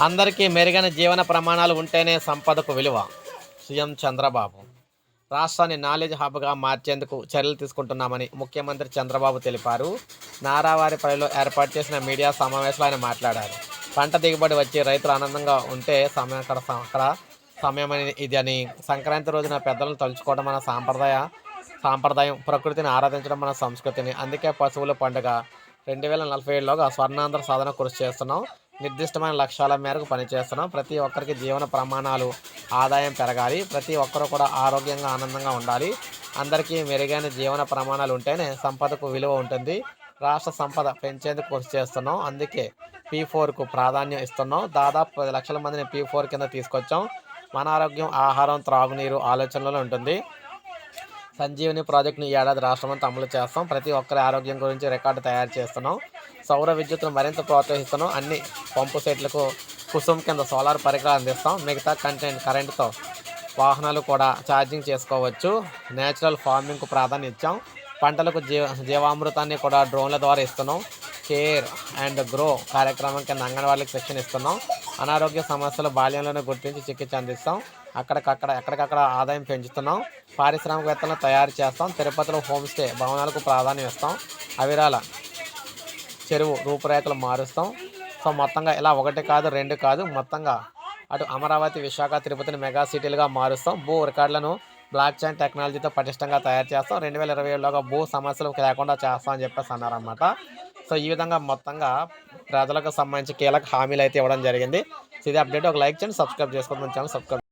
అందరికీ మెరుగైన జీవన ప్రమాణాలు ఉంటేనే సంపదకు విలువ. సీఎం చంద్రబాబు రాష్ట్రాన్ని నాలెడ్జ్ హబ్గా మార్చేందుకు చర్యలు తీసుకుంటున్నామని ముఖ్యమంత్రి చంద్రబాబు తెలిపారు. నారావారిపల్లిలో ఏర్పాటు చేసిన మీడియా సమావేశంలో ఆయన మాట్లాడారు. పంట దిగుబడి వచ్చి రైతులు ఆనందంగా ఉంటే అక్కడ సమయమని ఇది అని, సంక్రాంతి రోజున పెద్దలను తలుచుకోవడం మన సాంప్రదాయం, ప్రకృతిని ఆరాధించడం మన సంస్కృతిని. అందుకే పశువుల పండుగ 2047లోగా స్వర్ణాంధ్ర సాధన కృషి చేస్తున్నాం. నిర్దిష్టమైన లక్ష్యాల మేరకు పనిచేస్తున్నాం. ప్రతి ఒక్కరికి జీవన ప్రమాణాలు, ఆదాయం పెరగాలి. ప్రతి ఒక్కరూ కూడా ఆరోగ్యంగా, ఆనందంగా ఉండాలి. అందరికీ మెరుగైన జీవన ప్రమాణాలు ఉంటేనే సంపదకు విలువ ఉంటుంది. రాష్ట్ర సంపద పెంచేందుకు కృషి చేస్తున్నాం. అందుకే P4కు ప్రాధాన్యం ఇస్తున్నాం. దాదాపు 10 లక్షల మందిని P4 కింద తీసుకొచ్చాం. మన ఆరోగ్యం, ఆహారం, త్రాగునీరు ఆలోచనలో ఉంటుంది. సంజీవని ప్రాజెక్టును ఈ ఏడాది రాష్ట్రమంతా అమలు చేస్తాం. ప్రతి ఒక్కరి ఆరోగ్యం గురించి రికార్డు తయారు చేస్తున్నాం. సౌర విద్యుత్తును మరింత ప్రోత్సహిస్తున్నాం. అన్ని పంపు సెట్లకు కుసుమ్ కింద సోలార్ పరికరాలు అందిస్తాం. మిగతా కరెంటుతో వాహనాలు కూడా ఛార్జింగ్ చేసుకోవచ్చు. నేచురల్ ఫార్మింగ్కు ప్రాధాన్యం ఇచ్చాం. పంటలకు జీవామృతాన్ని కూడా డ్రోన్ల ద్వారా ఇస్తున్నాం. కేర్ అండ్ గ్రో కార్యక్రమం కింద అంగన్వాడీలకు శిక్షణ ఇస్తున్నాం. అనారోగ్య సమస్యలు బాల్యంలోనే గుర్తించి చికిత్స అందిస్తాం. ఎక్కడికక్కడ ఆదాయం పెంచుతున్నాం. పారిశ్రామికవేత్తలను తయారు చేస్తాం. తిరుపతిలో హోమ్ స్టే భవనాలకు ప్రాధాన్యం ఇస్తాం. అవిరాల చెరువు రూపురేఖలు మారుస్తాం. సో మొత్తంగా ఇలా 1 కాదు 2 కాదు, మొత్తంగా అటు అమరావతి, విశాఖ, తిరుపతిని మెగా సిటీలుగా మారుస్తాం. భూ రికార్డులను బ్లాక్ చైన్ టెక్నాలజీతో పటిష్టంగా తయారు చేస్తాం. 2027లోగా భూ సమస్యలు లేకుండా చేస్తాం అని చెప్పేసి అన్నారన్నమాట. సో ఈ విధంగా మొత్తంగా ప్రజలకు సంబంధించి కీలక హామీలు అయితే ఇవ్వడం జరిగింది. సో ఇది అప్డేట్. ఒక లైక్ చేయండి, సబ్స్క్రైబ్ చేసుకోండి, మన ఛానల్ సబ్స్క్రైబ్